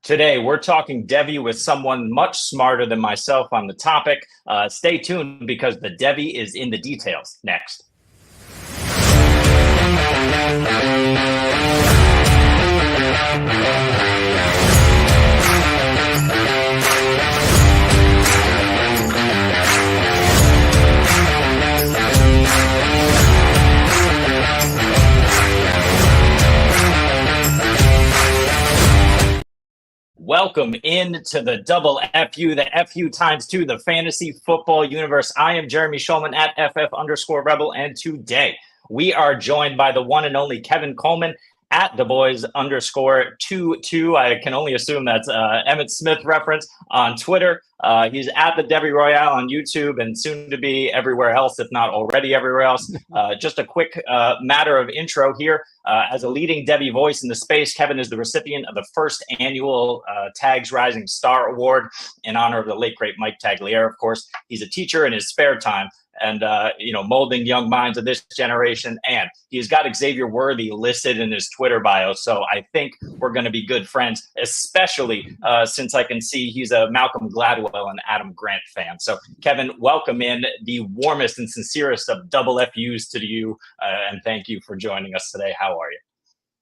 Today, we're talking Devy with someone much smarter than myself on the topic. Stay tuned because the Devy is in the details next. Welcome into the double FU, the FU times two, the fantasy football universe. I am Jeremy Shulman at FF_Rebel, and today we are joined by the one and only Kevin Coleman at theboys_22. I can only assume that's Emmett Smith reference on Twitter. He's at the Devy Royale on YouTube and soon to be everywhere else, if not already everywhere else. Just a quick matter of intro here. As a leading Devy voice in the space, Kevin is the recipient of the first annual Tags Rising Star Award in honor of the late, great Mike Tagliere, of course. He's a teacher in his spare time and, molding young minds of this generation. And he's got Xavier Worthy listed in his Twitter bio. So I think we're going to be good friends, especially since I can see he's a Malcolm Gladwell and Adam Grant fan. So, Kevin, welcome in. The warmest and sincerest of double FUs to you. And thank you for joining us today. How are you?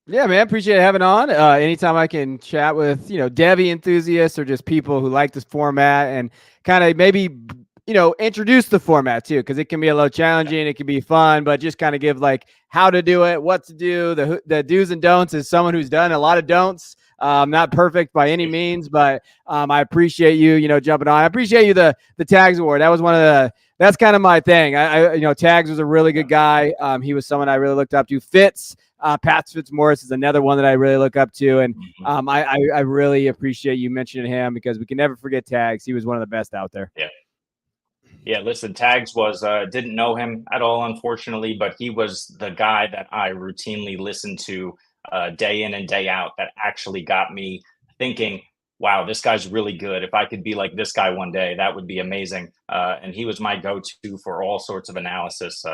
Yeah, man, appreciate having on. Anytime I can chat with, Devy enthusiasts or just people who like this format and kind of maybe introduce the format too, because it can be a little challenging. It can be fun, but just kind of give like how to do it, what to do, the do's and don'ts as someone who's done a lot of don'ts. Not perfect by any means, but I appreciate you, jumping on. I appreciate you the Tags Award. That was that's kind of my thing. Tags was a really good guy. He was someone I really looked up to. Pat Fitzmaurice is another one that I really look up to, and I really appreciate you mentioning him because we can never forget Tags. He was one of the best out there. Yeah, listen, Tags was, didn't know him at all, unfortunately, but he was the guy that I routinely listened to day in and day out that actually got me thinking, wow, this guy's really good. If I could be like this guy one day, that would be amazing. And he was my go-to for all sorts of analysis,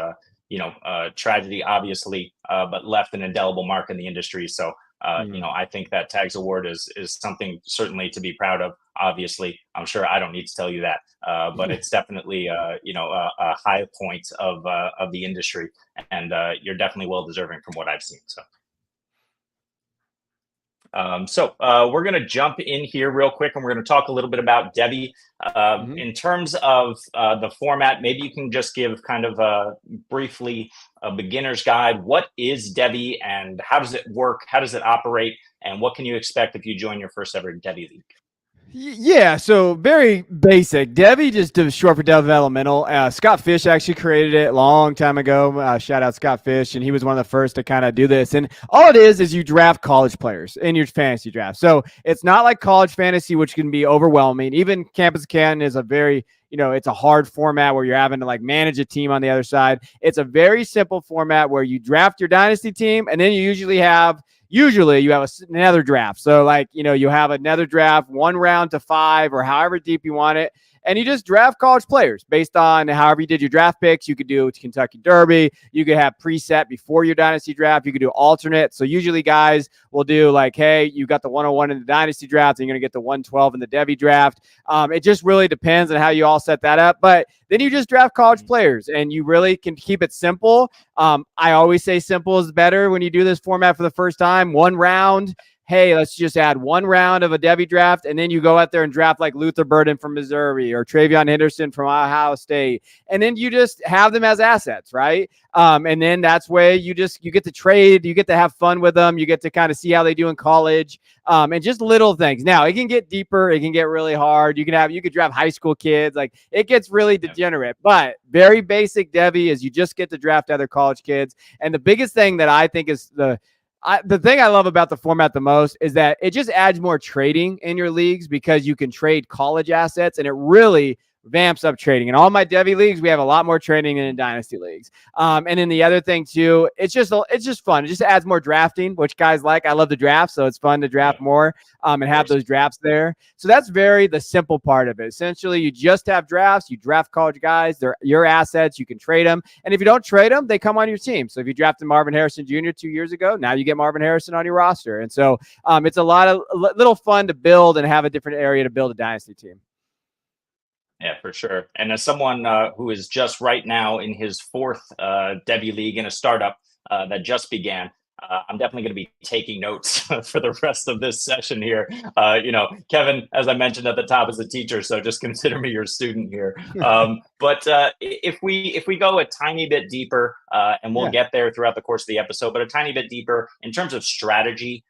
tragedy, obviously, but left an indelible mark in the industry. So, I think that Tags Award is something certainly to be proud of. Obviously, I'm sure I don't need to tell you that, but it's definitely, a high point of the industry, and you're definitely well deserving from what I've seen. So we're going to jump in here real quick, and we're going to talk a little bit about Devy. In terms of the format, maybe you can just give kind of briefly a beginner's guide. What is Devy, and how does it work? How does it operate? And what can you expect if you join your first ever Devy league? Yeah, so very basic. Devy just short for developmental. Scott Fish actually created it a long time ago. Shout out Scott Fish, and he was one of the first to kind of do this. And all it is you draft college players in your fantasy draft. So it's not like college fantasy, which can be overwhelming. Even Campus Canton is a very it's a hard format where you're having to like manage a team on the other side. It's a very simple format where you draft your dynasty team, and then you have another draft. So like, you have another draft, 1 round to 5 or however deep you want it. And you just draft college players based on however you did your draft picks. You could do Kentucky Derby. You could have preset before your dynasty draft. You could do alternate. So usually guys will do like, hey, you got the 101 in the dynasty draft, and you're going to get the 112 in the Devy draft. It just really depends on how you all set that up. But then you just draft college players, and you really can keep it simple. I always say simple is better when you do this format for the first time. 1 round. Hey, let's just add 1 round of a Devy draft, and then you go out there and draft like Luther Burden from Missouri or Travion Henderson from Ohio State, and then you just have them as assets, right? And then that's where you get to trade, you get to have fun with them, you get to kind of see how they do in college, and just little things. Now it can get deeper, it can get really hard. You could draft high school kids, like it gets really degenerate. But very basic Devy is you just get to draft other college kids, and the biggest thing that I think is the thing I love about the format the most is that it just adds more trading in your leagues because you can trade college assets, and it really vamps up trading. In all my Devy leagues, we have a lot more trading than in dynasty leagues. And then the other thing too, it's just fun. It just adds more drafting, which guys like. I love the draft, so it's fun to draft more and have those drafts there. So that's the simple part of it. Essentially, you just have drafts. You draft college guys. They're your assets. You can trade them, and if you don't trade them, they come on your team. So if you drafted Marvin Harrison Jr. 2 years ago, now you get Marvin Harrison on your roster. And so it's a lot of little fun to build and have a different area to build a dynasty team. Yeah, for sure. And as someone who is just right now in his fourth Devy league in a startup that just began, I'm definitely going to be taking notes for the rest of this session here. Kevin, as I mentioned at the top, is a teacher, so just consider me your student here. But if we go a tiny bit deeper, and we'll get there throughout the course of the episode, but a tiny bit deeper in terms of strategy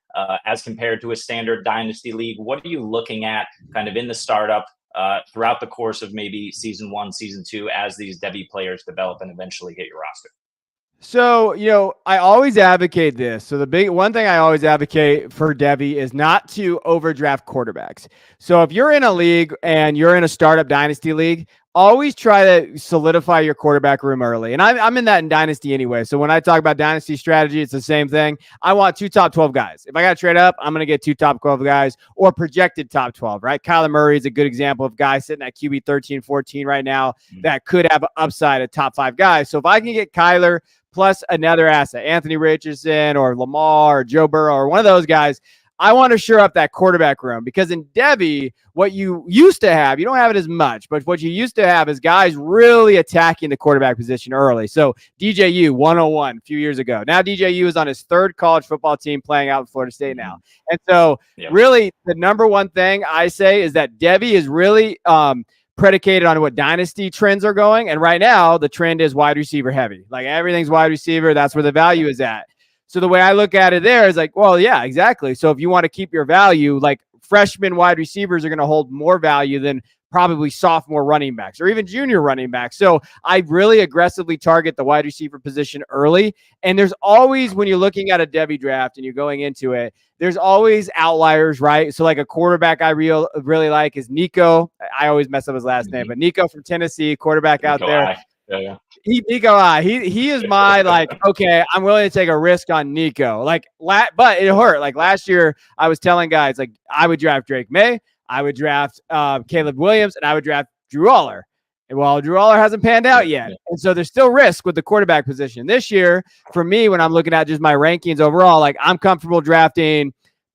as compared to a standard dynasty league, what are you looking at kind of in the startup throughout the course of maybe season 1, season 2, as these Devy players develop and eventually hit your roster? So, I always advocate this. So the one thing I always advocate for Devy is not to overdraft quarterbacks. So if you're in a league and you're in a startup dynasty league, always try to solidify your quarterback room early. And I'm in that in dynasty anyway. So when I talk about dynasty strategy, it's the same thing. I want 2 top 12 guys. If I got to trade up, I'm going to get 2 top 12 guys or projected top 12, right? Kyler Murray is a good example of guys sitting at QB 13, 14 right now that could have upside at top 5 guys. So if I can get Kyler plus another asset, Anthony Richardson or Lamar or Joe Burrow or one of those guys, I want to shore up that quarterback room, because in Devy, what you used to have, you don't have it as much, but what you used to have is guys really attacking the quarterback position early. So DJU 101 a few years ago. Now DJU is on his 3rd college football team playing out in Florida State now. And so really the number one thing I say is that Devy is really predicated on what dynasty trends are going. And right now the trend is wide receiver heavy. Like everything's wide receiver. That's where the value is at. So the way I look at it there is like, well, yeah, exactly. So if you want to keep your value, like freshman wide receivers are going to hold more value than probably sophomore running backs or even junior running backs. So I really aggressively target the wide receiver position early. And there's always, when you're looking at a Devy draft and you're going into it, there's always outliers, right? So like a quarterback I really like is Nico. I always mess up his last name, but Nico from Tennessee, quarterback out there. Yeah. He is my okay, I'm willing to take a risk on Nico. But it hurt. Like last year, I was telling guys, like I would draft Drake May, I would draft Caleb Williams, and I would draft Drew Aller. And well, Drew Aller hasn't panned out yet. And so there's still risk with the quarterback position. This year, for me, when I'm looking at just my rankings overall, like I'm comfortable drafting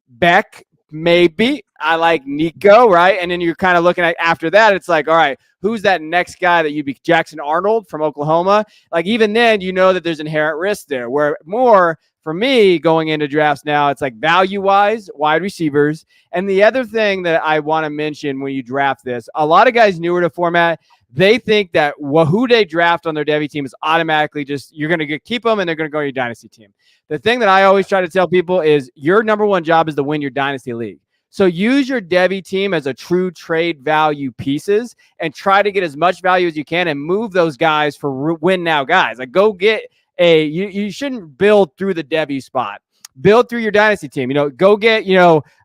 Beck, maybe. I like Nico, right? And then you're kind of looking at after that, it's like, all right, who's that next guy that you'd be? Jackson Arnold from Oklahoma. Like even then, you know that there's inherent risk there. Where more for me going into drafts now, it's like value-wise, wide receivers. And the other thing that I want to mention when you draft this, a lot of guys newer to format, they think that who they draft on their Devy team is automatically just, you're going to keep them and they're going to go to your dynasty team. The thing that I always try to tell people is your number one job is to win your dynasty league. So use your Devy team as a true trade value pieces and try to get as much value as you can and move those guys for win now guys. Like go get you shouldn't build through the Devy spot. Build through your dynasty team. Go get,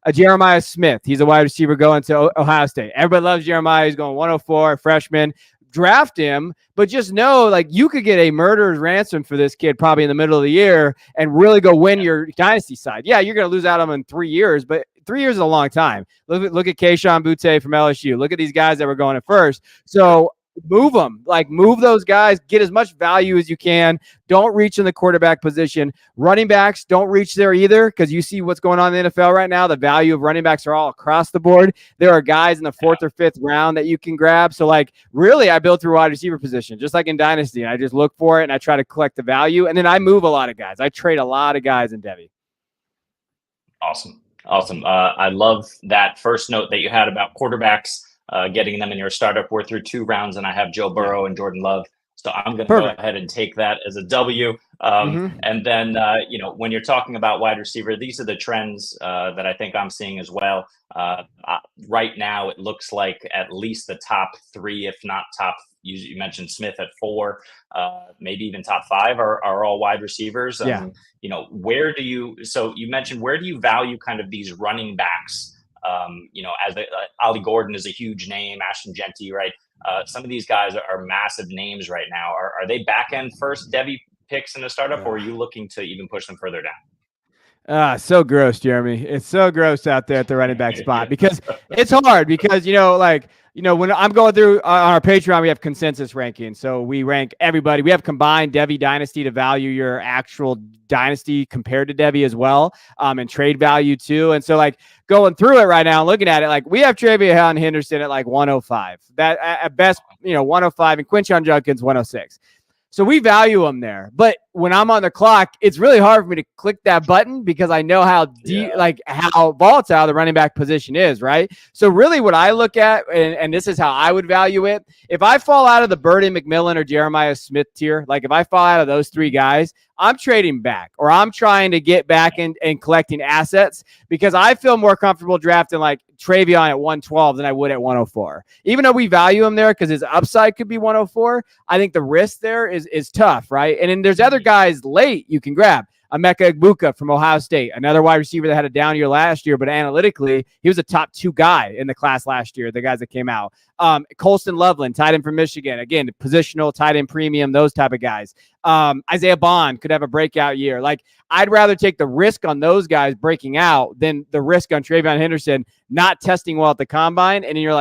a Jeremiah Smith. He's a wide receiver going to Ohio State. Everybody loves Jeremiah. He's going 104, freshman. Draft him, but just know, like, you could get a murderer's ransom for this kid probably in the middle of the year and really go win your dynasty side. Yeah, you're going to lose out on him in 3 years, but 3 years is a long time. Look at Kayshon Boutte from LSU. Look at these guys that were going at first. So move them, move those guys, get as much value as you can. Don't reach in the quarterback position. Running backs, don't reach there either, because you see what's going on in the NFL right now. The value of running backs are all across the board. There are guys in the 4th or 5th round that you can grab. So really I build through wide receiver position, just like in Dynasty. I just look for it and I try to collect the value. And then I move a lot of guys. I trade a lot of guys in Devy. Awesome. I love that first note that you had about quarterbacks. Getting them in your startup. We're through 2 rounds, and I have Joe Burrow and Jordan Love. So I'm going to go ahead and take that as a W. And then, when you're talking about wide receiver, these are the trends that I think I'm seeing as well. Right now, it looks like at least the top 3, if not top, you mentioned Smith at 4, maybe even top 5 are all wide receivers. Where do you value kind of these running backs? As Ollie Gordon is a huge name, Ashton Genty, right? Some of these guys are massive names right now. Are they back end first Devy picks in the startup, or are you looking to even push them further down? So gross, Jeremy. It's so gross out there at the running back spot because it's hard because, when I'm going through on our Patreon, we have consensus ranking. So we rank everybody. We have combined Devy Dynasty to value your actual dynasty compared to Devy as well, and trade value too. And so going through it right now, looking at it, we have Travion Henderson at 105. That at best, 105, and Quinshon Judkins 106. So we value them there. But when I'm on the clock, it's really hard for me to click that button because I know how how volatile the running back position is, right? So really what I look at, and this is how I would value it, if I fall out of the Burden McMillan or Jeremiah Smith tier, if I fall out of those three guys, I'm trading back, or I'm trying to get back and collecting assets because I feel more comfortable drafting Travion at 112 than I would at 104. Even though we value him there because his upside could be 104, I think the risk there is tough, right? And then there's other guys late you can grab. Emeka Egbuka from Ohio State, another wide receiver that had a down year last year, but analytically, he was a top 2 guy in the class last year, the guys that came out. Colston Loveland, tight end from Michigan. Again, positional, tight end premium, those type of guys. Isaiah Bond could have a breakout year. I'd rather take the risk on those guys breaking out than the risk on Travion Henderson not testing well at the combine. And you're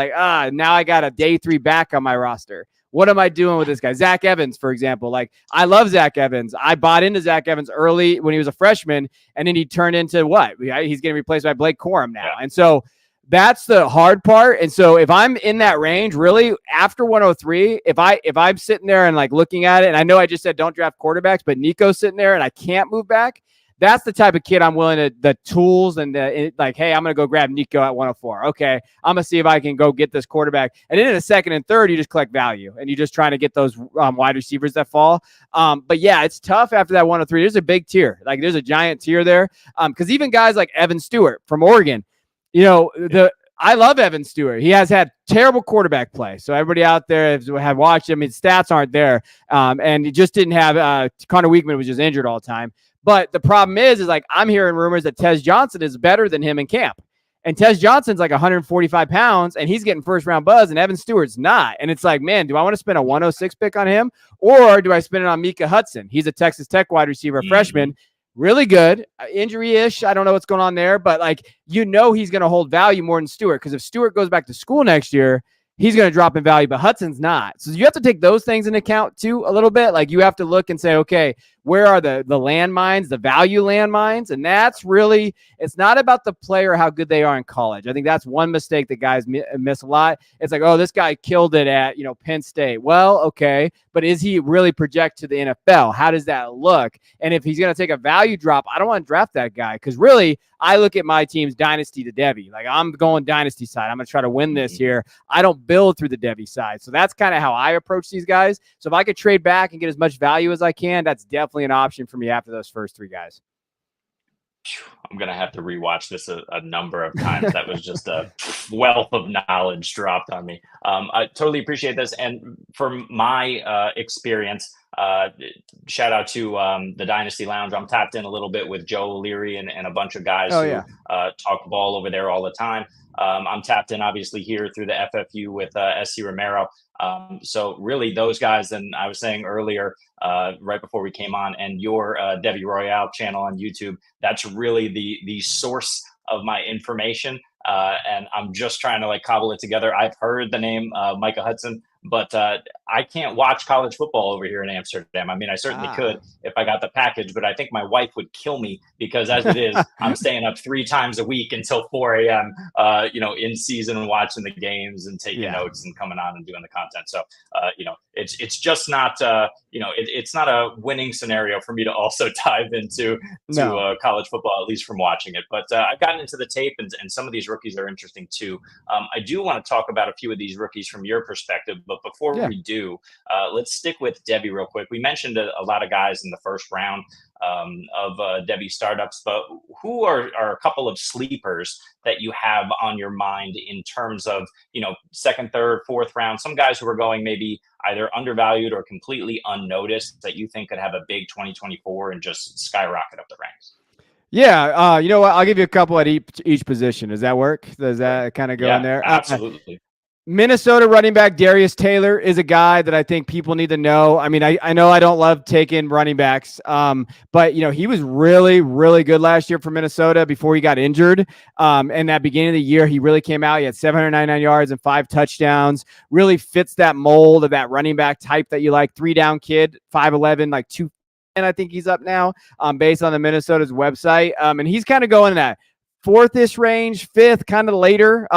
now I got a day 3 back on my roster. What am I doing with this guy? Zach Evans, for example. I love Zach Evans. I bought into Zach Evans early when he was a freshman, and then he turned into what? He's getting replaced by Blake Corum now. And so that's the hard part. And so if I'm in that range, really after 103, if I'm sitting there and looking at it, and I know I just said don't draft quarterbacks, but Nico's sitting there and I can't move back, that's the type of kid I'm willing to, the tools and hey, I'm going to go grab Nico at 104. Okay, I'm going to see if I can go get this quarterback. And then in the second and third, you just collect value and you're just trying to get those wide receivers that fall. But yeah, it's tough after that 103. There's a big tier. There's a giant tier there. Because even guys like Evan Stewart from Oregon, I love Evan Stewart. He has had terrible quarterback play. So everybody out there have watched him. His stats aren't there. And he just didn't have Connor Weekman was just injured all the time. But the problem is I'm hearing rumors that Tez Johnson is better than him in camp. And Tez Johnson's 145 pounds, and he's getting first-round buzz, and Evan Stewart's not. And it's man, do I want to spend a 106 pick on him, or do I spend it on Micah Hudson? He's a Texas Tech wide receiver, freshman, really good, injury-ish. I don't know what's going on there, but he's going to hold value more than Stewart, because if Stewart goes back to school next year, he's going to drop in value, but Hudson's not. So you have to take those things into account too a little bit. You have to look and say, okay, where are the landmines, the value landmines? And that's really, it's not about the player, how good they are in college. I think that's one mistake that guys miss a lot. It's oh, this guy killed it at, Penn State. Well, okay, but is he really project to the NFL? How does that look? And if he's going to take a value drop, I don't want to draft that guy, because really, I look at my team's dynasty to Devy. I'm going dynasty side. I'm going to try to win this here. I don't build through the Devy side. So that's kind of how I approach these guys. So if I could trade back and get as much value as I can, that's definitely an option for me after those first 3 guys. I'm going to have to rewatch this a number of times. That was just a wealth of knowledge dropped on me. I totally appreciate this. And from my experience, shout out to the Dynasty Lounge. I'm tapped in a little bit with Joe O'Leary and a bunch of guys who talk ball over there all the time. I'm tapped in, obviously, here through the FFU with SC Romero. So really those guys, and I was saying earlier, right before we came on, and your Devy Royale channel on YouTube, that's really the source of my information. And I'm just trying to cobble it together. I've heard the name Micah Hudson, but I can't watch college football over here in Amsterdam. I mean, I certainly could if I got the package, but I think my wife would kill me, because as it is, I'm staying up 3 times a week until 4 a.m., in season, watching the games and taking notes and coming on and doing the content. So, it's just not, it's not a winning scenario for me to also dive into college football, at least from watching it. But I've gotten into the tape, and some of these rookies are interesting too. I do want to talk about a few of these rookies from your perspective, but before we do, let's stick with Devy real quick. We mentioned a lot of guys in the first round of Devy startups, but who are a couple of sleepers that you have on your mind in terms of, second, third, fourth round, some guys who are going maybe either undervalued or completely unnoticed that you think could have a big 2024 and just skyrocket up the ranks? Yeah, you know what? I'll give you a couple at each position. Does that work? Does that kind of go in there? Absolutely. Minnesota running back Darius Taylor is a guy that I think people need to know. I mean, I know I don't love taking running backs, but he was really, really good last year for Minnesota before he got injured. And that beginning of the year, he really came out. He had 799 yards and 5 touchdowns. Really fits that mold of that running back type that you like. 3-down kid, 5'11", like 2. And I think he's up now, based on the Minnesota's website. And he's kind of going in that fourth-ish range, fifth, kind of later.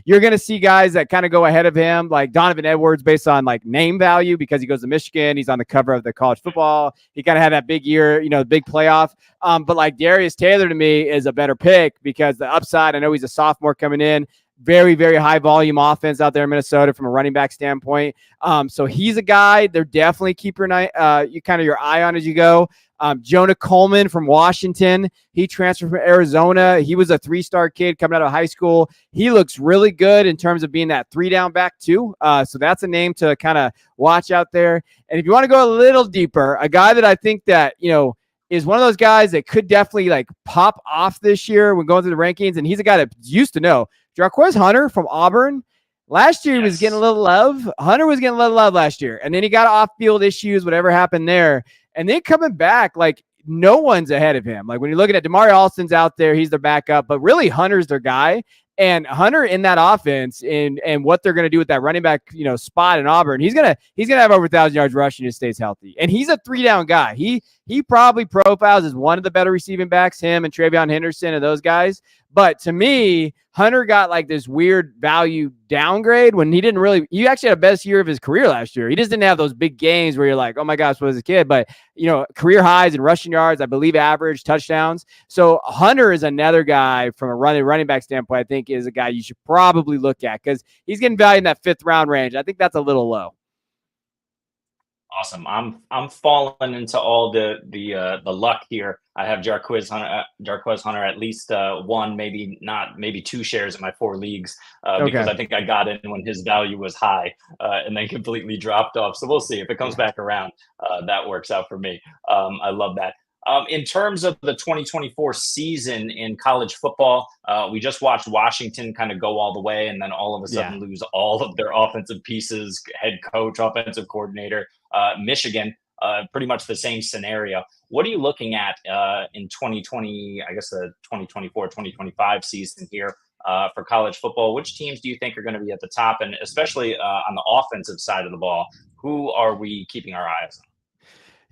You're going to see guys that kind of go ahead of him, like Donovan Edwards, based on like name value because he goes to Michigan. He's on the cover of the college football. He kind of had that big year, big playoff. But like Darius Taylor to me is a better pick because the upside, I know he's a sophomore coming in, very, very high volume offense out there in Minnesota from a running back standpoint. So he's a guy they're definitely keep your eye on as you go. Jonah Coleman from Washington. He transferred from Arizona. He was a 3-star kid coming out of high school. He looks really good in terms of being that 3-down back too. So that's a name to kind of watch out there. And if you want to go a little deeper, a guy that I think that, is one of those guys that could definitely like pop off this year when going through the rankings. And he's a guy that used to know Jarquez Hunter from Auburn. Last year, he was getting a little love. Hunter was getting a little love last year. And then he got off-field issues, whatever happened there. And then coming back, like, no one's ahead of him. Like, when you're looking at Damari Alston's out there, he's their backup. But really, Hunter's their guy. And Hunter in that offense and what they're going to do with that running back, spot in Auburn, he's gonna have over 1,000 yards rushing if he stays healthy. And he's a 3-down guy. He probably profiles as one of the better receiving backs, him and Travion Henderson and those guys. But to me, Hunter got like this weird value downgrade when he actually had the best year of his career last year. He just didn't have those big games where you're like, oh my gosh, what was a kid? But, career highs in rushing yards, I believe average touchdowns. So Hunter is another guy from a running back standpoint, I think is a guy you should probably look at because he's getting value in that 5th round range. I think that's a little low. Awesome. I'm falling into all the luck here. I have Jarquez Hunter at least one, maybe 2 shares in my 4 leagues because I think I got in when his value was high and then completely dropped off. So we'll see if it comes back around. That works out for me. I love that. In terms of the 2024 season in college football, we just watched Washington kind of go all the way and then all of a sudden lose all of their offensive pieces, head coach, offensive coordinator. Michigan, pretty much the same scenario. What are you looking at in 2020, I guess the 2024-2025 season here for college football? Which teams do you think are going to be at the top? And especially on the offensive side of the ball, who are we keeping our eyes on?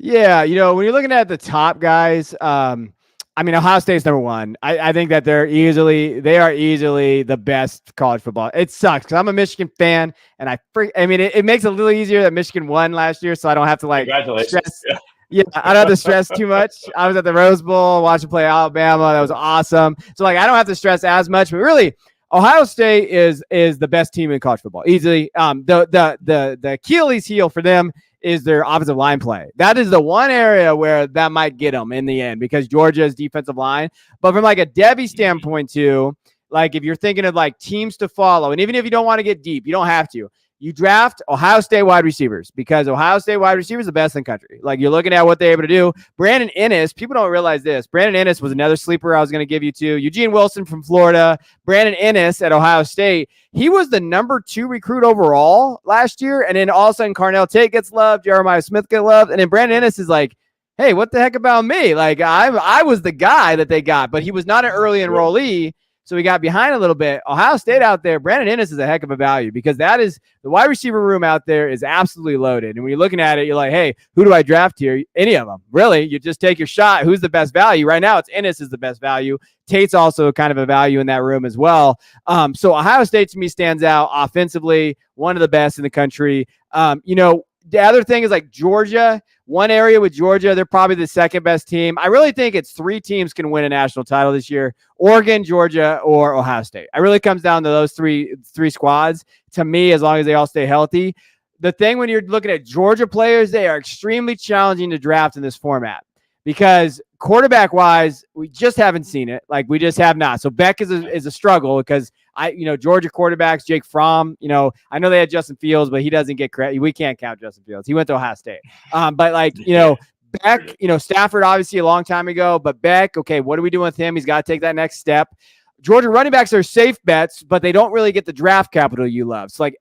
Yeah, when you're looking at the top guys, Ohio State's number one. I think that they are easily the best college football. It sucks because I'm a Michigan fan, and it makes it a little easier that Michigan won last year, so I don't have to stress. Yeah, I don't have to stress too much. I was at the Rose Bowl watching play Alabama. That was awesome. So I don't have to stress as much. But really, Ohio State is the best team in college football easily. The Achilles heel for them is their offensive line play. That is the one area where that might get them in the end because Georgia's defensive line. But from like a Devy standpoint too, like if you're thinking of like teams to follow, and even if you don't want to get deep, you don't have to. You draft Ohio State wide receivers because Ohio State wide receivers are the best in the country. Like you're looking at what they're able to do. Brandon Ennis, people don't realize this. Brandon Ennis was another sleeper I was going to give you to. Eugene Wilson from Florida. Brandon Ennis at Ohio State. He was the number 2 recruit overall last year. And then all of a sudden Carnell Tate gets loved. Jeremiah Smith gets loved. And then Brandon Ennis is like, hey, what the heck about me? Like I was the guy that they got, but he was not an early enrollee. So we got behind a little bit. Ohio State out there, Brandon Ennis is a heck of a value because that is the wide receiver room out there is absolutely loaded. And when you're looking at it, you're like, hey, who do I draft here? Any of them. Really, you just take your shot. Who's the best value? Right now, it's Ennis is the best value. Tate's also kind of a value in that room as well. So Ohio State to me stands out offensively, one of the best in the country. The other thing is like Georgia, one area with Georgia, they're probably the second best team. I really think it's 3 teams can win a national title this year: Oregon, Georgia, or Ohio State. It really comes down to those three squads to me, as long as they all stay healthy. The thing when you're looking at Georgia players, they are extremely challenging to draft in this format because quarterback wise, we just haven't seen it. Like we just have not. So Beck is a struggle because Georgia quarterbacks, Jake Fromm, I know they had Justin Fields, but he doesn't get credit. We can't count Justin Fields. He went to Ohio State. Beck, Stafford, obviously a long time ago, but Beck, okay, what are we doing with him? He's got to take that next step. Georgia running backs are safe bets, but they don't really get the draft capital you love. So like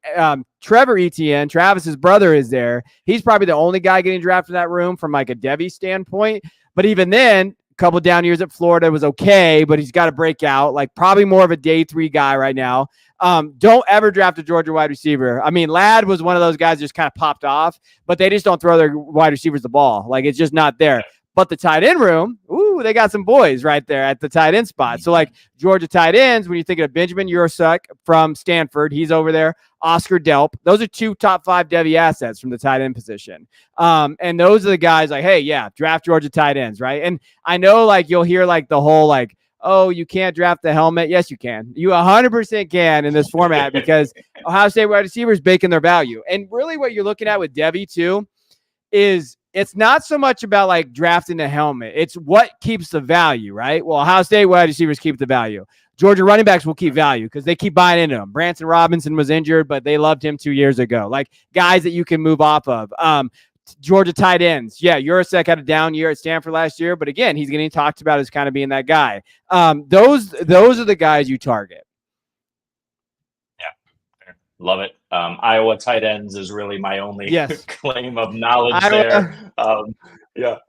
Trevor Etienne, Travis's brother, is there. He's probably the only guy getting drafted in that room from like a Devy standpoint. But even then, a couple down years at Florida was okay, but he's got to break out. Like probably more of a day 3 guy right now. Don't ever draft a Georgia wide receiver. I mean, Ladd was one of those guys that just kind of popped off, but they just don't throw their wide receivers the ball. Like it's just not there. But the tight end room, they got some boys right there at the tight end spot. So like Georgia tight ends, when you think of Benjamin Ursuck from Stanford, he's over there. Oscar Delp. Those are 2 top 5 Devy assets from the tight end position. And those are the guys like, hey, yeah, draft Georgia tight ends, right? And I know like you'll hear like the whole like, oh, you can't draft the helmet. Yes, you can. You 100% can in this format because Ohio State wide receivers baking their value. And really what you're looking at with Devy too is it's not so much about like drafting the helmet. It's what keeps the value, right? Well, Ohio State wide receivers keep the value. Georgia running backs will keep value because they keep buying into them. Branson Robinson was injured, but they loved him 2 years ago. Like guys that you can move off of. Georgia tight ends. Yeah, Urasek had a down year at Stanford last year, but again, he's getting talked about as kind of being that guy. Those are the guys you target. Yeah, love it. Iowa tight ends is really my only claim of knowledge there.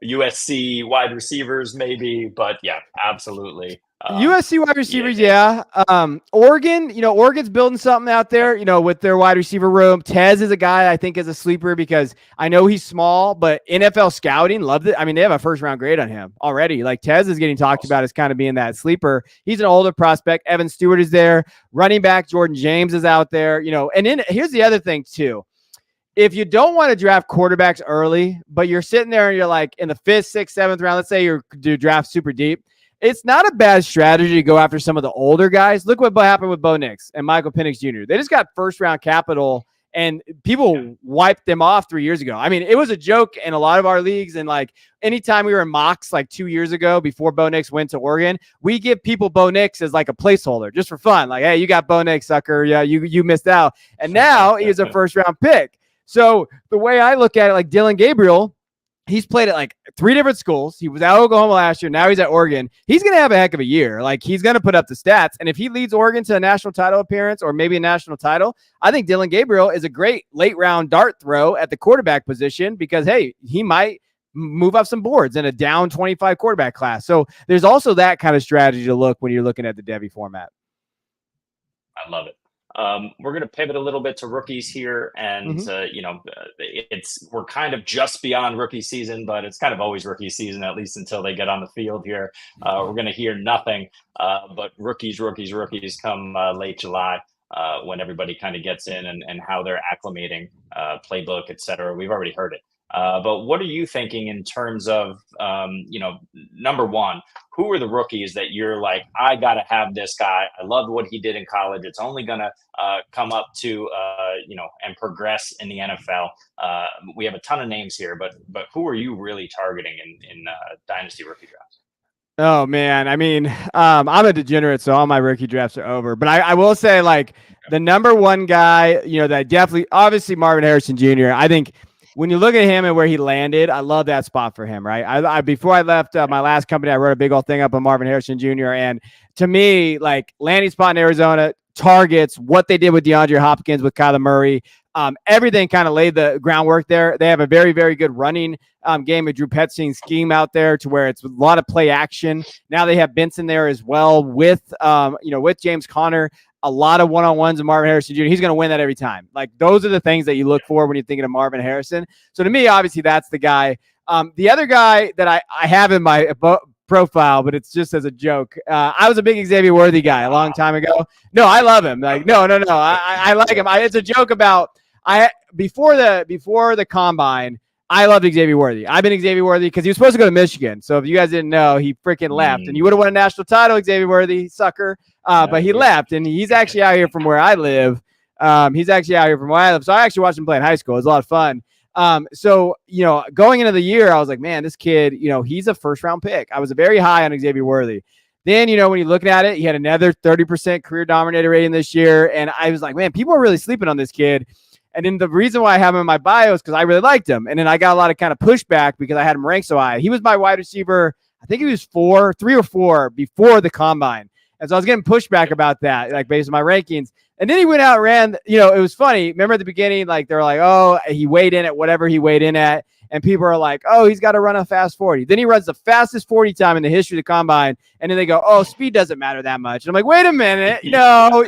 USC wide receivers maybe, but yeah, absolutely. USC wide receivers, yeah. Oregon, Oregon's building something out there, with their wide receiver room. Tez is a guy I think is a sleeper because I know he's small, but NFL scouting loved it. I mean, they have a first-round grade on him already. Like Tez is getting talked about as kind of being that sleeper. He's an older prospect. Evan Stewart is there. Running back Jordan James is out there, And then here's the other thing too. If you don't want to draft quarterbacks early, but you're sitting there and you're like in the 5th, 6th, 7th round, let's say you draft super deep, it's not a bad strategy to go after some of the older guys. Look what happened with Bo Nix and Michael Penix Jr. They just got first-round capital, and people wiped them off 3 years ago. I mean, it was a joke in a lot of our leagues, and like anytime we were in mocks like 2 years ago before Bo Nix went to Oregon, we give people Bo Nix as like a placeholder just for fun. Like, hey, you got Bo Nix, sucker. Yeah, you missed out. And now he is a first-round pick. So the way I look at it, like Dylan Gabriel, he's played at like 3 different schools. He was at Oklahoma last year. Now he's at Oregon. He's going to have a heck of a year. Like he's going to put up the stats. And if he leads Oregon to a national title appearance or maybe a national title, I think Dylan Gabriel is a great late round dart throw at the quarterback position because, hey, he might move up some boards in a down 25 quarterback class. So there's also that kind of strategy to look when you're looking at the Devy format. I love it. We're going to pivot a little bit to rookies here, and we're kind of just beyond rookie season, but it's kind of always rookie season, at least until they get on the field here. We're going to hear nothing but rookies come late July when everybody kind of gets in and how they're acclimating, playbook, etc. We've already heard it. But what are you thinking in terms of, number one, who are the rookies that you're like, I got to have this guy. I loved what he did in college. It's only going to come up to, and progress in the NFL. We have a ton of names here, but who are you really targeting in Dynasty rookie drafts? Oh, man. I mean, I'm a degenerate, so all my rookie drafts are over. But I will say, like, the number one guy, that definitely, obviously Marvin Harrison Jr., I think – when you look at him and where he landed, I love that spot for him, right? I before I left my last company, I wrote a big old thing up on Marvin Harrison Jr. And to me, like landing spot in Arizona, targets, what they did with DeAndre Hopkins, with Kyler Murray, everything kind of laid the groundwork there. They have a very, very good running game with Drew Petzing's scheme out there to where it's a lot of play action. Now they have Benson there as well with James Conner. A lot of one-on-ones of Marvin Harrison Jr. He's going to win that every time. Like those are the things that you look for when you're thinking of Marvin Harrison. So to me, obviously that's the guy. The other guy that I have in my profile, but it's just as a joke. I was a big Xavier Worthy guy a long time ago. No, I love him. Like, no. I like him. It's a joke about before the combine, I loved Xavier Worthy. I've been Xavier Worthy because he was supposed to go to Michigan. So if you guys didn't know, he freaking left. And you would have won a national title, Xavier Worthy, sucker. But he left, and he's actually out here from where I live. So I actually watched him play in high school. It was a lot of fun. So going into the year, I was like, man, this kid, he's a first-round pick. I was very high on Xavier Worthy. Then, when you're looking at it, he had another 30% career dominator rating this year. And I was like, man, people are really sleeping on this kid. And then the reason why I have him in my bio is because I really liked him. And then I got a lot of kind of pushback because I had him ranked so high. He was my wide receiver. I think he was 3 or 4 before the combine. And so I was getting pushback about that, like based on my rankings. And then he went out and ran, it was funny. Remember at the beginning, like they're like, oh, he weighed in at whatever he weighed in at. And people are like, oh, he's got to run a fast 40. Then he runs the fastest 40 time in the history of the combine. And then they go, oh, speed doesn't matter that much. And I'm like, wait a minute. No,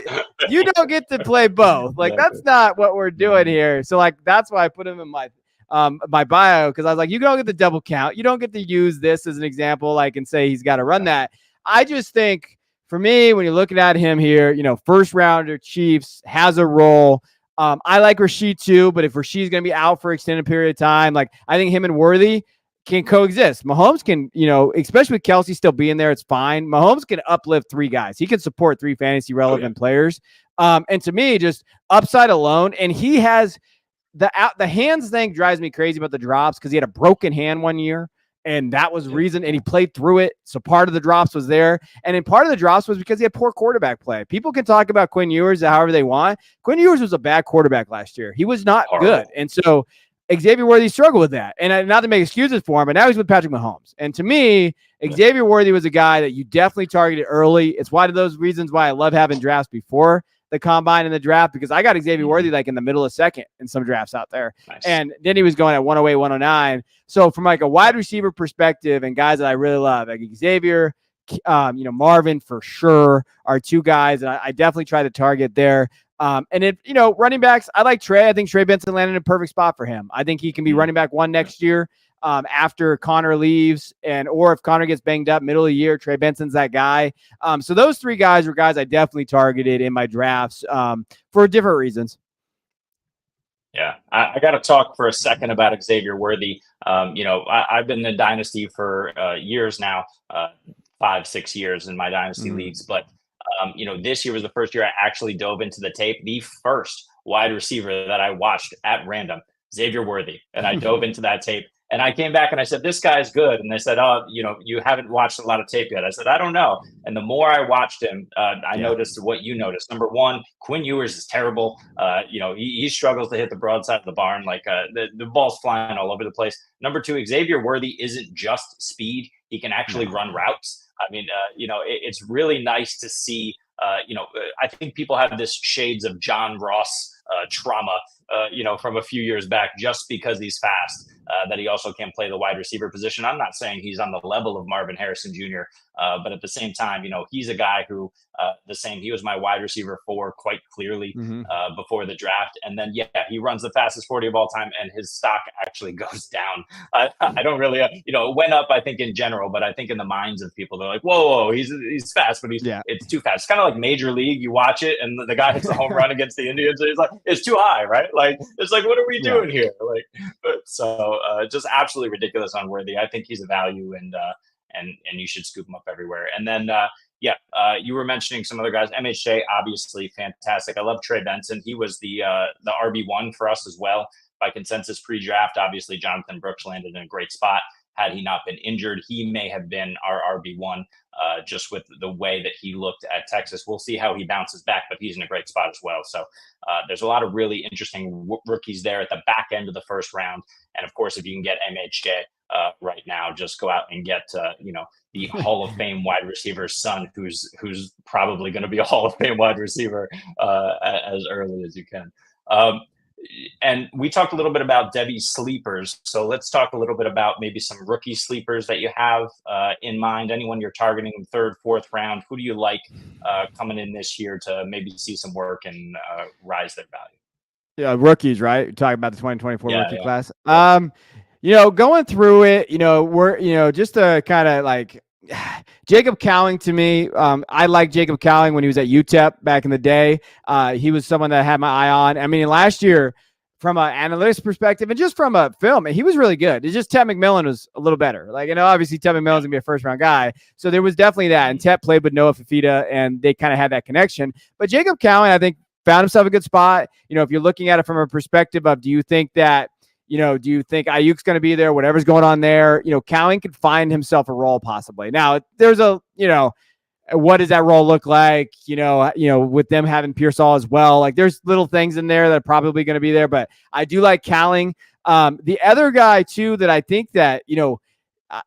you don't get to play both. Like, that's not what we're doing here. So, like, that's why I put him in my bio, because I was like, you don't get the double count. You don't get to use this as an example, like, and say he's got to run that. I just think, for me, when you're looking at him here, first rounder, Chiefs, has a role. I like Rashid too, but if Rashid's going to be out for an extended period of time, like I think him and Worthy can coexist. Mahomes can, especially with Kelsey still being there, it's fine. Mahomes can uplift 3 guys. He can support 3 fantasy relevant players. And to me, just upside alone. And he has the hands thing drives me crazy about the drops, because he had a broken hand one year. And that was reason, and he played through it. So part of the drops was there. And then part of the drops was because he had poor quarterback play. People can talk about Quinn Ewers however they want. Quinn Ewers was a bad quarterback last year. He was not good. And so Xavier Worthy struggled with that. And not to make excuses for him, but now he's with Patrick Mahomes. And to me, Xavier Worthy was a guy that you definitely targeted early. It's one of those reasons why I love having drafts before the combine and the draft, because I got Xavier Worthy like in the middle of second in some drafts out there. Nice. And then he was going at 108, 109. So from like a wide receiver perspective and guys that I really love, like Xavier, Marvin for sure are 2 guys that I definitely try to target there. And if, running backs, I like Trey. I think Trey Benson landed in a perfect spot for him. I think he can be running back 1 next year. After Connor leaves, or if Connor gets banged up middle of the year, Trey Benson's that guy. So those 3 guys were guys I definitely targeted in my drafts for different reasons. Yeah, I got to talk for a second about Xavier Worthy. I've been in Dynasty for years now, 5-6 years in my Dynasty leagues. But, this year was the first year I actually dove into the tape. The first wide receiver that I watched at random, Xavier Worthy. And I dove into that tape. And I came back and I said, this guy's good. And they said, oh, you haven't watched a lot of tape yet. I said, I don't know. And the more I watched him, I noticed what you noticed. Number 1, Quinn Ewers is terrible. He struggles to hit the broadside of the barn. Like the ball's flying all over the place. Number 2, Xavier Worthy isn't just speed. He can actually run routes. I mean, it's really nice to see. I think people have this shades of John Ross trauma, from a few years back, just because he's fast, that he also can play the wide receiver position. I'm not saying he's on the level of Marvin Harrison Jr., but at the same time, he's a guy who he was my wide receiver 4 quite clearly before the draft. And then, he runs the fastest 40 of all time, and his stock actually goes down. I don't really, it went up, I think, in general, but I think in the minds of people, they're like, whoa, he's fast, but it's too fast. It's kind of like Major League. You watch it, and the guy hits the home run against the Indians, and he's like, it's too high, right? Like, it's like, what are we doing here? Like, so just absolutely ridiculous on Worthy. I think he's a value, and you should scoop him up everywhere. And then, you were mentioning some other guys. MHJ, obviously fantastic. I love Trey Benson. He was the RB1 for us as well by consensus pre-draft. Obviously, Jonathan Brooks landed in a great spot. Had he not been injured, he may have been our RB1 just with the way that he looked at Texas. We'll see how he bounces back, but he's in a great spot as well. So there's a lot of really interesting rookies there at the back end of the first round. And of course, if you can get MHJ right now, just go out and get, the Hall of Fame wide receiver's son, who's probably going to be a Hall of Fame wide receiver as early as you can. And we talked a little bit about Devy's sleepers. So let's talk a little bit about maybe some rookie sleepers that you have in mind. Anyone you're targeting in 3rd, 4th round, who do you like coming in this year to maybe see some work and rise their value? Yeah, rookies, right? You're talking about the 2024 rookie class. Going through it, we're, just to kind of like Jacob Cowling to me. I like Jacob Cowling when he was at UTEP back in the day. He was someone that I had my eye on. I mean, last year, from an analytics perspective and just from a film, he was really good. It's just Ted McMillan was a little better. Like, obviously Ted McMillan's gonna be a 1st-round guy. So there was definitely that. And Ted played with Noah Fafita, and they kind of had that connection. But Jacob Cowling, I think, found himself a good spot. If you're looking at it from a perspective of, do you think Ayuk's going to be there, whatever's going on there, Cowling could find himself a role possibly. Now, there's what does that role look like? With them having Pearsall as well, like there's little things in there that are probably going to be there, but I do like Cowling. The other guy too, that I think that,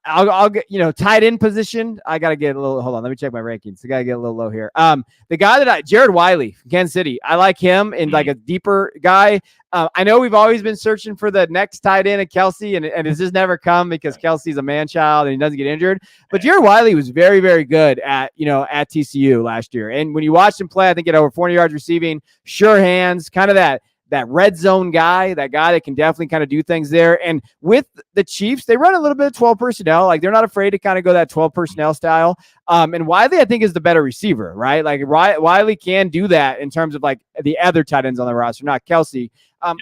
I'll get, tight end position. I got to get a little, hold on. Let me check my rankings. I got to get a little low here. The guy Jared Wiley from Kansas City, I like him in like a deeper guy. I know we've always been searching for the next tight end of Kelsey, and it's just never come because Kelsey's a man child and he doesn't get injured. But Jared Wiley was very, very good at TCU last year. And when you watched him play, I think he had over 400 yards receiving, sure hands, kind of that red zone guy, that guy that can definitely kind of do things there. And with the Chiefs, they run a little bit of 12 personnel. Like, they're not afraid to kind of go that 12 personnel style. And Wiley, I think, is the better receiver, right? Like, Wiley can do that in terms of like the other tight ends on the roster, not Kelsey.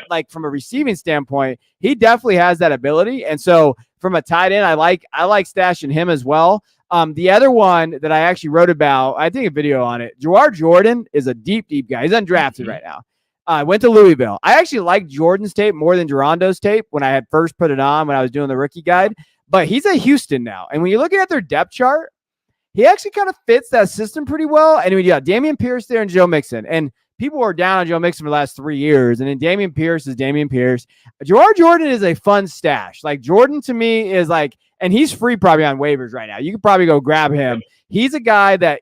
Like, from a receiving standpoint, he definitely has that ability. And so from a tight end, I like stashing him as well. The other one that I actually wrote about, I think a video on it, Jawar Jordan is a deep guy. He's undrafted right now. Went to Louisville. I actually like Jordan's tape more than Gerondo's tape when I had first put it on when I was doing the rookie guide. But he's at Houston now. And when you're looking at their depth chart, he actually kind of fits that system pretty well. And when you got Dameon Pierce there and Joe Mixon, and people were down on Joe Mixon for the last 3 years, and then Dameon Pierce is Dameon Pierce. Jawar Jordan is a fun stash. Like, Jordan to me is like, and he's free probably on waivers right now. You could probably go grab him. He's a guy that,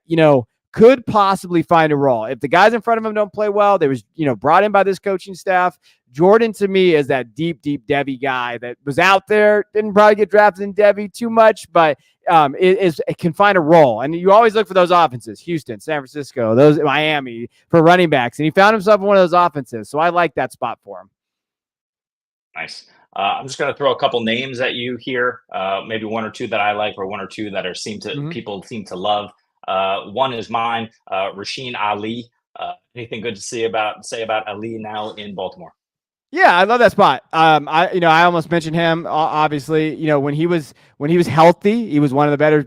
could possibly find a role. If the guys in front of him don't play well, they was, brought in by this coaching staff. Jordan to me is that deep Devy guy that was out there, didn't probably get drafted in Devy too much, but it can find a role. And you always look for those offenses, Houston, San Francisco, those Miami for running backs. And he found himself in one of those offenses. So I like that spot for him. Nice. I'm just going to throw a couple names at you here. Maybe one or two that I like, or one or two that people seem to love. One is mine, Rasheen Ali. Anything good to say about Ali now in Baltimore? Yeah, I love that spot. I almost mentioned him. Obviously, when he was healthy, he was one of the better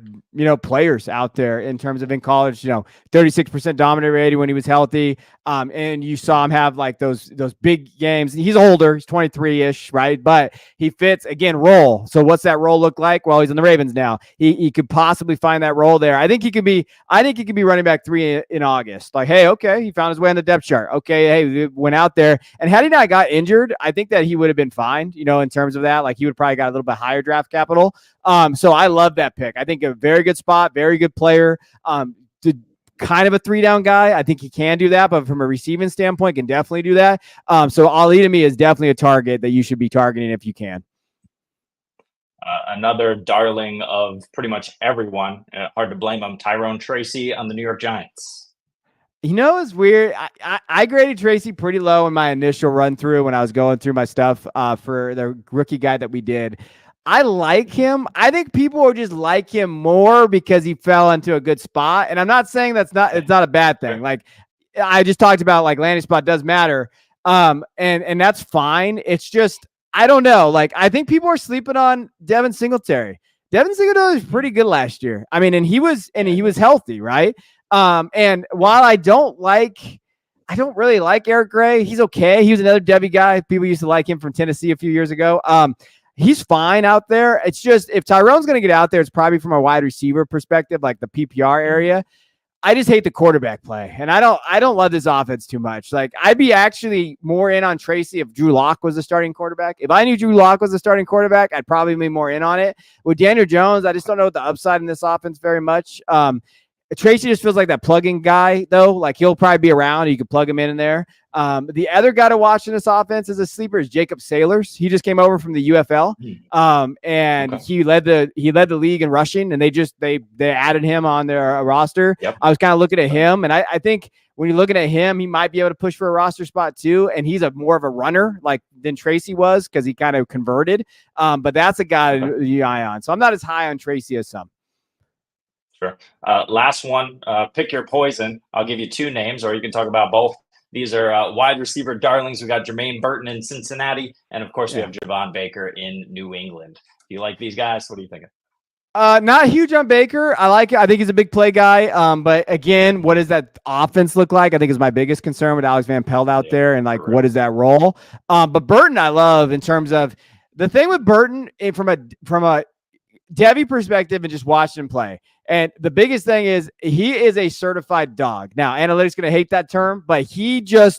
players out there in terms of in college. 36% dominant rating when he was healthy. And you saw him have like those big games. He's older, he's 23-ish, right? But he fits, again, role. So what's that role look like? Well, he's in the Ravens now. He could possibly find that role there. I think he could be running back 3 in August. Like, hey, okay, he found his way on the depth chart. Okay, hey, we went out there. And had he not got injured, I think that he would have been fine, in terms of that. Like, he would probably got a little bit higher draft capital. So I love that pick. I think a very good spot, very good player. Kind of a 3-down guy. I think he can do that, but from a receiving standpoint, can definitely do that. So Ali to me is definitely a target that you should be targeting if you can. Another darling of pretty much everyone. Hard to blame him. Tyrone Tracy on the New York Giants. It's weird. I graded Tracy pretty low in my initial run through when I was going through my stuff for the rookie guide that we did. I like him. I think people will just like him more because he fell into a good spot. And I'm not saying it's not a bad thing. Like, I just talked about, like, landing spot does matter. And that's fine. It's just, I don't know. Like, I think people are sleeping on Devin Singletary. Devin Singletary was pretty good last year. I mean, and he was healthy, right? And while I don't really like Eric Gray. He's okay. He was another Devy guy. People used to like him from Tennessee a few years ago. He's fine out there. It's just, if Tyrone's going to get out there, it's probably from a wide receiver perspective, like the PPR area. I just hate the quarterback play. And I don't love this offense too much. Like, I'd be actually more in on Tracy if Drew Lock was the starting quarterback. If I knew Drew Lock was the starting quarterback, I'd probably be more in on it. With Daniel Jones, I just don't know what the upside in this offense very much. Tracy just feels like that plug-in guy, though. Like, he'll probably be around. You could plug him in there. The other guy to watch in this offense as a sleeper is Jacob Sailors. He just came over from the UFL, and he led the league in rushing. And they added him on their roster. Yep. I was kind of looking at him, and I think when you're looking at him, he might be able to push for a roster spot too. And he's more of a runner than Tracy was because he kind of converted. But that's a guy to be eye on. So I'm not as high on Tracy as some. Sure. Last one, pick your poison. I'll give you 2 names, or you can talk about both. These are wide receiver darlings. We got Jermaine Burton in Cincinnati, and of course we have Javon Baker in New England. Do you like these guys? What are you thinking? Not huge on Baker. I like it. I think he's a big play guy. But again, what does that offense look like? I think is my biggest concern with Alex Van Pelt out there, and what is that role? But Burton, I love in terms of the thing with Burton from a Devy perspective and just watching him play. And the biggest thing is he is a certified dog. Now, analytics going to hate that term, but he's one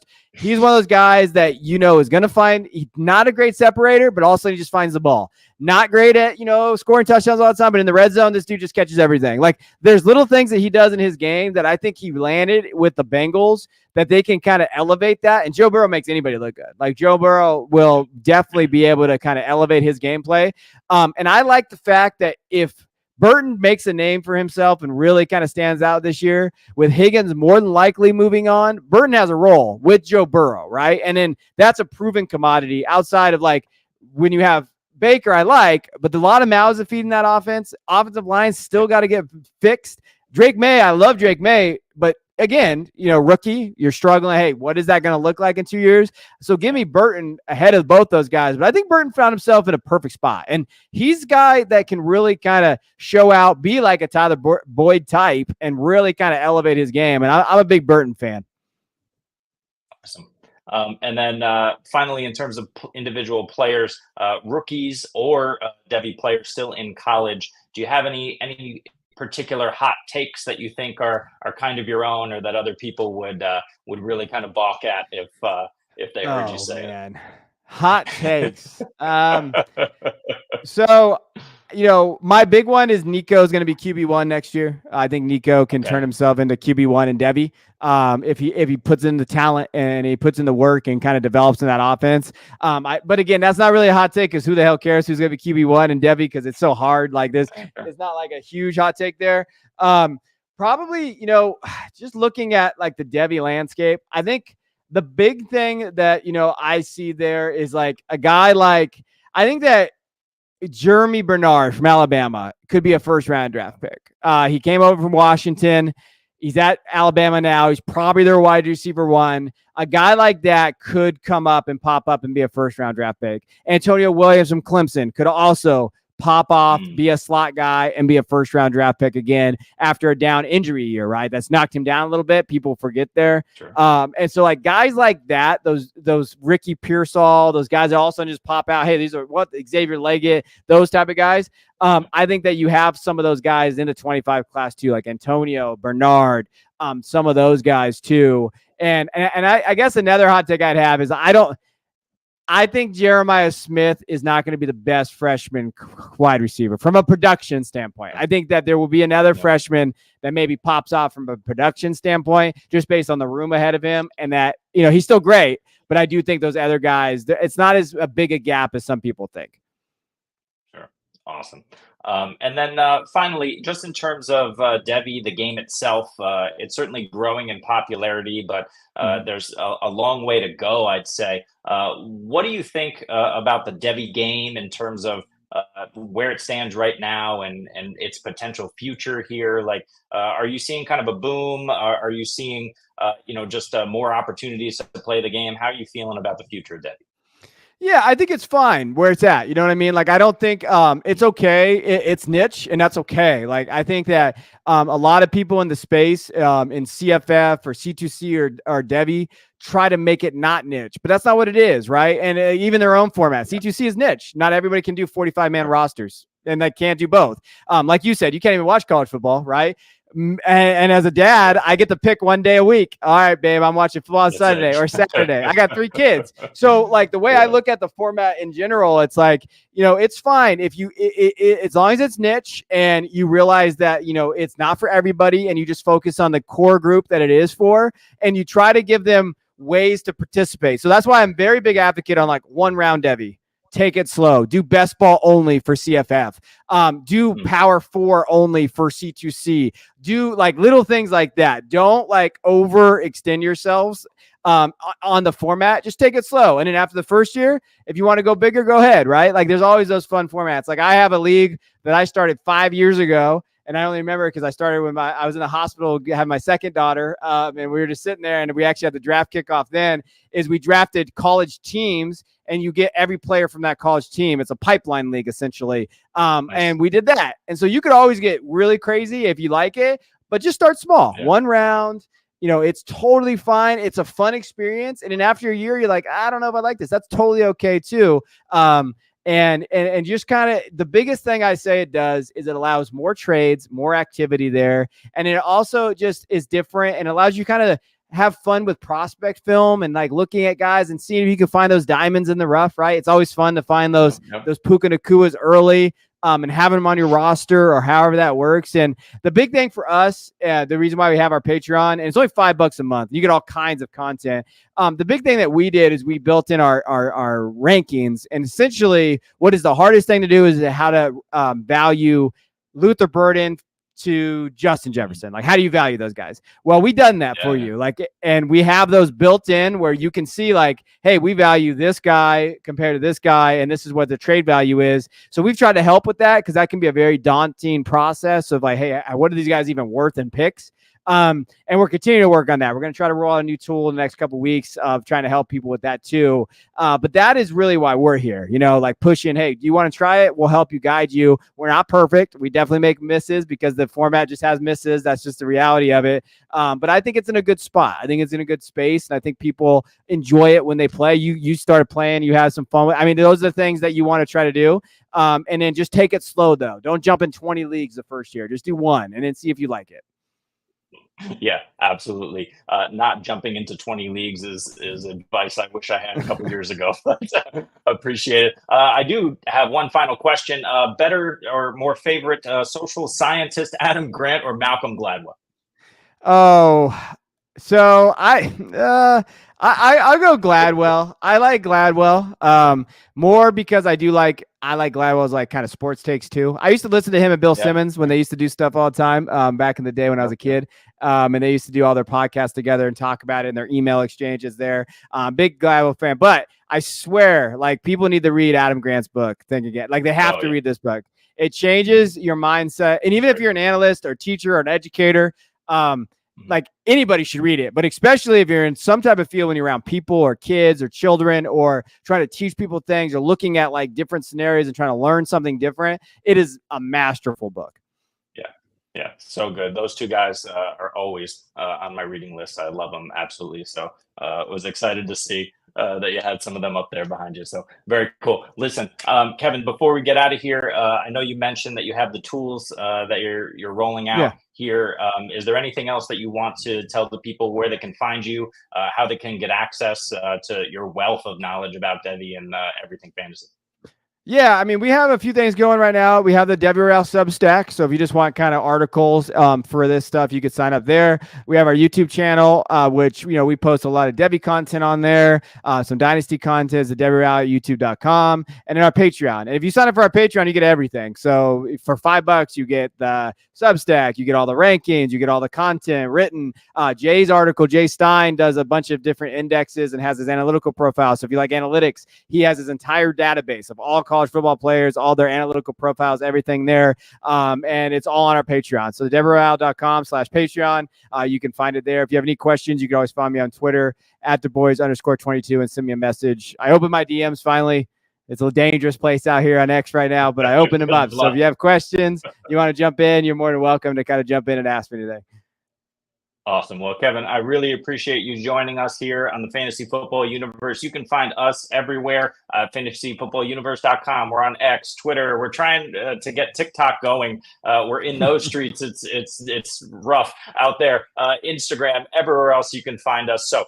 of those guys that, is going to find, he's not a great separator, but also he just finds the ball. Not great at, scoring touchdowns all the time, but in the red zone, this dude just catches everything. Like, there's little things that he does in his game that I think he landed with the Bengals that they can kind of elevate that. And Joe Burrow makes anybody look good. Like, Joe Burrow will definitely be able to kind of elevate his gameplay. And I like the fact that if Burton makes a name for himself and really kind of stands out this year, with Higgins more than likely moving on, Burton has a role with Joe Burrow, right? And then that's a proven commodity outside of, like, when you have Baker, but a lot of mouths to feed in that offense. Offensive line still got to get fixed. Drake May, I love Drake May, but again, rookie, you're struggling. Hey, what is that going to look like in 2 years? So give me Burton ahead of both those guys. But I think Burton found himself in a perfect spot. And he's a guy that can really kind of show out, be like a Tyler Boyd type, and really kind of elevate his game. And I'm a big Burton fan. Awesome. And then finally, in terms of individual players, rookies or Devy players still in college, do you have any particular hot takes that you think are kind of your own, or that other people would really kind of balk at if they heard you say it? Hot takes. So, my big one is Nico is going to be QB1 next year. I think Nico can turn himself into QB1 and Devy. If he puts in the talent and he puts in the work and kind of develops in that offense. But again, that's not really a hot take, because who the hell cares who's going to be QB1 and Devy, because it's so hard like this. It's not like a huge hot take there. Probably, just looking at like the Devy landscape, I think the big thing that, I see there is like a guy like, I think that Jeremy Bernard from Alabama could be a first-round draft pick. He came over from Washington. He's at Alabama now. He's probably their wide receiver one. A guy like that could come up and pop up and be a first-round draft pick. Antonio Williams from Clemson could also pop off, be a slot guy, and be a first-round draft pick again after a down injury year, right? That's knocked him down a little bit. People forget there. Sure. And so, like, guys like that, those Ricky Pearsall, those guys that all of a sudden just pop out, hey, these are Xavier Leggett, those type of guys. I think that you have some of those guys in the 25 class too, like Antonio, Bernard, some of those guys too. And I guess another hot take I'd have is I think Jeremiah Smith is not going to be the best freshman wide receiver from a production standpoint. I think that there will be another freshman that maybe pops off from a production standpoint, just based on the room ahead of him, and that, he's still great, but I do think those other guys, it's not as big a gap as some people think. Sure. Awesome. And then finally, just in terms of Devy, the game itself, it's certainly growing in popularity, but there's a long way to go, I'd say. What do you think about the Devy game in terms of where it stands right now and its potential future here? Like, are you seeing kind of a boom? Are you seeing, just more opportunities to play the game? How are you feeling about the future of Devy? Yeah, I think it's fine where it's at. You know what I mean? Like, I don't think it's okay. It's niche, and that's okay. Like, I think that a lot of people in the space in CFF or C2C or Devy try to make it not niche, but that's not what it is, right? And even their own format, C2C is niche. Not everybody can do 45-man rosters, and they can't do both. Like you said, you can't even watch college football, right? And as a dad, I get to pick one day a week. All right, babe, I'm watching football on Sunday or Saturday. I got 3 kids. So, like, the way I look at the format in general, it's like, it's fine if you, as long as it's niche and you realize that, it's not for everybody, and you just focus on the core group that it is for, and you try to give them ways to participate. So that's why I'm very big advocate on, like, 1-round Devy. Take it slow. Do best ball only for CFF. Do power 4 only for C2C. Do, like, little things like that. Don't, like, overextend yourselves on the format. Just take it slow. And then after the first year, if you want to go bigger, go ahead, right? Like, there's always those fun formats. Like, I have a league that I started 5 years ago, and I only remember because I started when I was in the hospital, had my second daughter, and we were just sitting there, and we actually had the draft kickoff then, is we drafted college teams, and you get every player from that college team. It's a pipeline league, essentially. Nice. And we did that. And so you could always get really crazy if you like it, but just start small. 1 round. It's totally fine. It's a fun experience. And then after a year, you're like, I don't know if I like this. That's totally okay too. And just kind of the biggest thing I say it does is it allows more trades, more activity there. And it also just is different and allows you kind of have fun with prospect film and like looking at guys and seeing if you can find those diamonds in the rough, right? It's always fun to find those Puka Nakuas early. And having them on your roster or however that works. And the big thing for us, the reason why we have our Patreon, and it's only $5 a month. You get all kinds of content. The big thing that we did is we built in our rankings. And essentially what is the hardest thing to do is how to value Luther Burden to Justin Jefferson. Like, how do you value those guys? Well, we done that for you. Like, and we have those built in where you can see like, hey, we value this guy compared to this guy, and this is what the trade value is. So we've tried to help with that because that can be a very daunting process of like, hey, what are these guys even worth in picks? And we're continuing to work on that. We're going to try to roll out a new tool in the next couple of weeks of trying to help people with that too. But that is really why we're here, like pushing, hey, do you want to try it? We'll help you, guide you. We're not perfect. We definitely make misses because the format just has misses. That's just the reality of it. But I think it's in a good spot. I think it's in a good space. And I think people enjoy it when they play. You started playing, you have some fun with. I mean, those are the things that you want to try to do. And then just take it slow though. Don't jump in 20 leagues the first year. Just do one and then see if you like it. Yeah, absolutely. Not jumping into 20 leagues is advice I wish I had a couple years ago, but appreciate it. I do have one final question. Better or more favorite social scientist, Adam Grant or Malcolm Gladwell? Oh, so I'll go Gladwell. I like Gladwell more because I like Gladwell's like kind of sports takes too. I used to listen to him and Bill Simmons when they used to do stuff all the time back in the day when I was a kid. And they used to do all their podcasts together and talk about it in their email exchanges there. Big Gladwell fan, but I swear, like people need to read Adam Grant's book. Think again, like they have to read this book. It changes your mindset, and even if you're an analyst or teacher or an educator, like anybody should read it, but especially if you're in some type of field when you're around people or kids or children or trying to teach people things or looking at like different scenarios and trying to learn something different. It is a masterful book. Yeah, so good. Those two guys are always on my reading list. I love them absolutely. So was excited to see that you had some of them up there behind you. So very cool. Listen, Kevin, before we get out of here, I know you mentioned that you have the tools that you're rolling out here. Is there anything else that you want to tell the people where they can find you, how they can get access to your wealth of knowledge about Devy and everything fantasy? Yeah, I mean, we have a few things going right now. We have the Devy Royale Substack. So if you just want kind of articles for this stuff, you could sign up there. We have our YouTube channel, which, we post a lot of Devy content on there. Some Dynasty content at DevyRoyale@youtube.com. And then our Patreon. And if you sign up for our Patreon, you get everything. So for $5, you get the Substack, you get all the rankings, you get all the content written. Jay's article, Jay Stein, does a bunch of different indexes and has his analytical profile. So if you like analytics, he has his entire database of all college football players, all their analytical profiles, everything there. And it's all on our Patreon. So DevyRoyale.com/Patreon. You can find it there. If you have any questions, you can always find me on Twitter @TheBoys_22 and send me a message. I opened my DMs finally. It's a dangerous place out here on X right now, but I opened them up. So if you have questions, you want to jump in, you're more than welcome to kind of jump in and ask me today. Awesome. Well, Kevin, I really appreciate you joining us here on the Fantasy Football Universe. You can find us everywhere, fantasyfootballuniverse.com. We're on X, Twitter. We're trying to get TikTok going. We're in those streets. It's rough out there. Instagram, everywhere else you can find us. So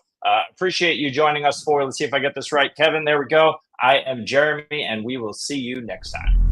appreciate you joining us let's see if I get this right. Kevin, there we go. I am Jeremy, and we will see you next time.